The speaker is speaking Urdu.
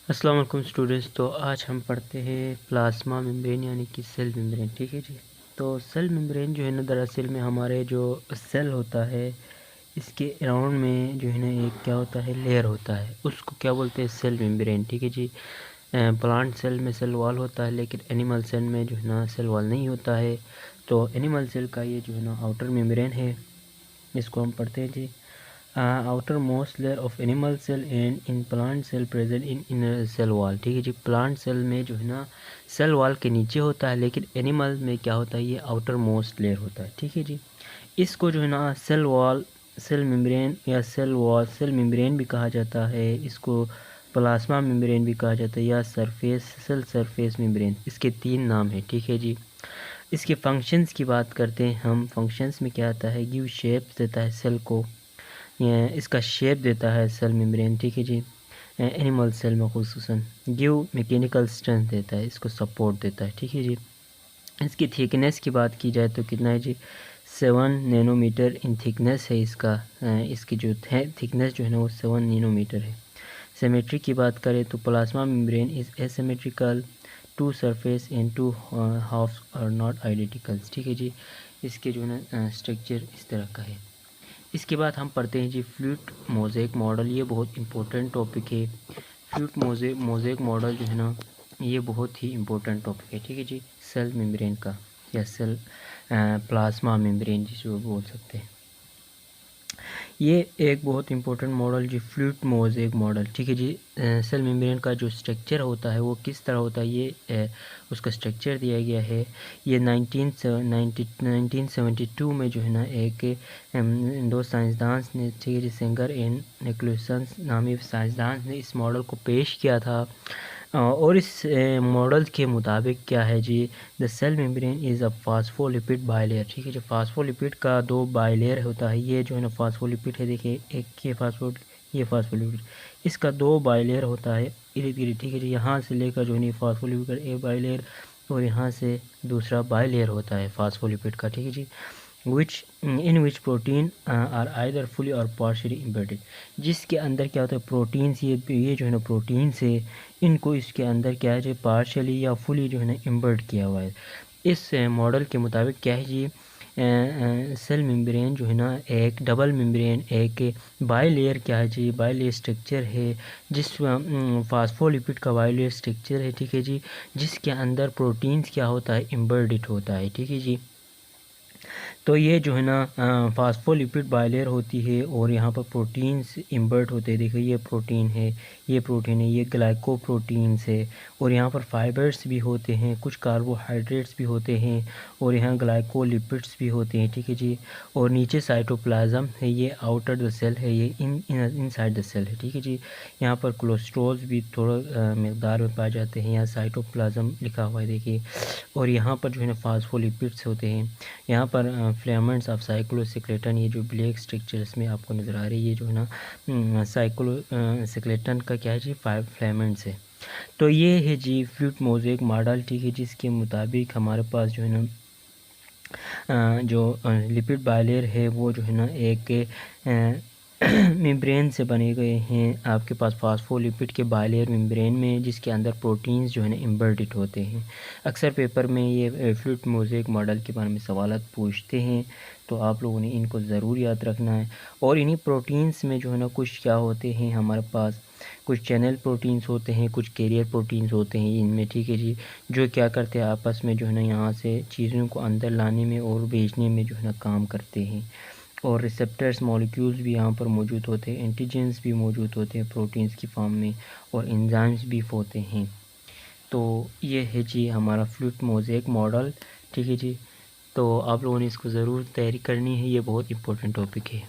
السلام علیکم اسٹوڈنٹس، تو آج ہم پڑھتے ہیں پلازما ممبرین یعنی کہ سیل ممبرین. ٹھیک ہے جی. تو سیل ممبرین جو ہے نا دراصل میں ہمارے جو سیل ہوتا ہے اس کے اراؤنڈ میں جو ہے نا ایک کیا ہوتا ہے لیئر ہوتا ہے، اس کو کیا بولتے ہیں سیل ممبرین. ٹھیک ہے جی. پلانٹ سیل میں سیل وال ہوتا ہے لیکن اینیمل سیل میں جو ہے نا سیل وال نہیں ہوتا ہے. تو اینیمل سیل کا یہ جو ہے نا آؤٹر ممبرین ہے، اس کو ہم پڑھتے ہیں جی. outer most layer of animal cell and in plant cell present in inner cell wall. ٹھیک ہے جی. پلانٹ سیل میں جو ہے نا سیل وال کے نیچے ہوتا ہے لیکن اینیمل میں کیا ہوتا ہے، یہ آؤٹر موسٹ لیئر ہوتا ہے. ٹھیک ہے جی. اس کو جو ہے نا سیل وال، سیل ممبرین یا سیل وال، سیل ممبرین بھی کہا جاتا ہے. اس کو پلازما ممبرین بھی کہا جاتا ہے یا سرفیس سیل سرفیس ممبرین. اس کے 3 نام ہیں. ٹھیک ہے جی. اس کے فنکشنز کی بات کرتے ہیں ہم. فنکشنز میں کیا آتا ہے، گیو شیپ دیتا ہے سیل کو، اس کا شیپ دیتا ہے سیل ممبرین. ٹھیک ہے جی. اینیمل سیل میں خصوصاً گیو میکینیکل اسٹرینتھ دیتا ہے، اس کو سپورٹ دیتا ہے. ٹھیک ہے جی. اس کی تھکنیس کی بات کی جائے تو کتنا ہے جی، 7 نینو میٹر ان تھکنیس ہے اس کا. اس کی جو تھکنیس جو ہے نا وہ 7 نینو میٹر ہے. سیمیٹری کی بات کریں تو plasma membrane is asymmetrical, 2 surface and 2 halves are not identicals. ٹھیک ہے جی. اس کے جو ہے نا اسٹرکچر اس طرح کا ہے. اس کے بعد ہم پڑھتے ہیں جی فلوئڈ موزیک ماڈل. یہ بہت امپورٹنٹ ٹاپک ہے. فلوئڈ موزیک ماڈل جو ہے نا یہ بہت ہی امپورٹنٹ ٹاپک ہے. ٹھیک ہے جی. سیل ممبرین کا یا سیل پلازما ممبرین جسے وہ بول سکتے ہیں. یہ ایک بہت امپورٹنٹ ماڈل جی فلوئڈ موزیک ماڈل. ٹھیک ہے جی. سیل ممبرین کا جو اسٹرکچر ہوتا ہے وہ کس طرح ہوتا ہے، یہ اس کا اسٹرکچر دیا گیا ہے. یہ 1972 میں جو ہے نا ایک 2 سائنسدان نے، ٹھیک ہے جی، سینگر اینڈ نیکلسن نامی سائنسدان نے اس ماڈل کو پیش کیا تھا. اور اس ماڈل کے مطابق کیا ہے جی، the cell membrane is a phospholipid bilayer. ٹھیک ہے جی. فاسفولپڈ کا 2 بائی لیئر ہوتا ہے. یہ جو ہے نا فاسفولپڈ ہے، دیکھیے ایک یہ فاسفولپڈ، اس کا 2 بائی لیئر ہوتا ہے ارد گرد. ٹھیک ہے جی. یہاں سے لے کر جو ہے نا فاسفولپڈ کا ایک بائی لیئر اور یہاں سے دوسرا بائی لیئر ہوتا ہے فاسفولپڈ کا. ٹھیک ہے جی. in which protein are either fully or partially embedded. جس کے اندر کیا ہوتا ہے پروٹینز، یہ جو ہے نا پروٹینز ہے، ان کو اس کے اندر کیا ہے جو پارشلی یا فلی جو ہے نا امبیڈ کیا ہوا ہے. اس ماڈل کے مطابق کیا ہے جی، سیل ممبرین جو ہے نا ایک ڈبل ممبرین، ایک بائی لیئر کیا ہے جی، بائی لیئر اسٹرکچر ہے، جس فاسفولپڈ کا بائی لیئر اسٹرکچر ہے. ٹھیک ہے جی. جس کے اندر پروٹینز کیا ہوتا ہے، امبیڈڈ ہوتا ہے. ٹھیک ہے جی. تو یہ جو ہے نا فاسفولپڈ بائی لیئر ہوتی ہے اور یہاں پر پروٹینز امبرٹ ہوتے ہیں. دیکھیں یہ پروٹین ہے، یہ پروٹین ہے، یہ گلائکو پروٹینز ہے اور یہاں پر فائبرز بھی ہوتے ہیں، کچھ کاربوہائیڈریٹس بھی ہوتے ہیں اور یہاں گلائکو لپڈس بھی ہوتے ہیں. ٹھیک ہے جی. اور نیچے سائٹوپلازم ہے، یہ آؤٹر دا سیل ہے، یہ ان سائڈ دا سیل ہے. ٹھیک ہے جی. یہاں پر کولیسٹرولز بھی تھوڑا مقدار میں پائے جاتے ہیں. یہاں سائٹوپلازم لکھا ہوا ہے دیکھیے. اور یہاں پر جو ہے نا فاسفولپڈس ہوتے ہیں. یہاں پر فلیمنٹس آف سائیکلوسکلیٹن، یہ جو بلیک اسٹرکچر اس میں آپ کو نظر آ رہی ہے، یہ جو ہے نا سائیکلوسکلیٹن کا کیا ہے جی 5 فلیمنٹس ہے. تو یہ ہے جی فلوئڈ موزیک ماڈل. ٹھیک ہے. جس کے مطابق ہمارے پاس جو ہے نا جو لپڈ بائی لیئر ہے وہ جو ہے نا ایک ممبرین سے بنے گئے ہیں. آپ کے پاس فاسفولپڈ کے بائی لیئر ممبرین میں، جس کے اندر پروٹینز جو ہے نا امبیڈڈ ہوتے ہیں. اکثر پیپر میں یہ فلوئڈ موزیک ماڈل کے بارے میں سوالات پوچھتے ہیں، تو آپ لوگوں نے ان کو ضرور یاد رکھنا ہے. اور انہی پروٹینز میں جو ہے نا کچھ کیا ہوتے ہیں ہمارے پاس، کچھ چینل پروٹینز ہوتے ہیں، کچھ کیریئر پروٹینز ہوتے ہیں ان میں. ٹھیک ہے جی. جو کیا کرتے ہیں آپس میں جو ہے نا یہاں سے چیزوں کو اندر لانے میں اور بھیجنے میں جو ہے نا کام کرتے ہیں. اور ریسپٹرز مالیکیولز بھی یہاں پر موجود ہوتے ہیں، اینٹیجنز بھی موجود ہوتے ہیں پروٹینز کی فارم میں، اور انزائمز بھی ہوتے ہیں. تو یہ ہے جی ہمارا فلوئڈ موزیک ماڈل. ٹھیک ہے جی. تو آپ لوگوں نے اس کو ضرور تیاری کرنی ہے، یہ بہت امپورٹنٹ ٹاپک ہے.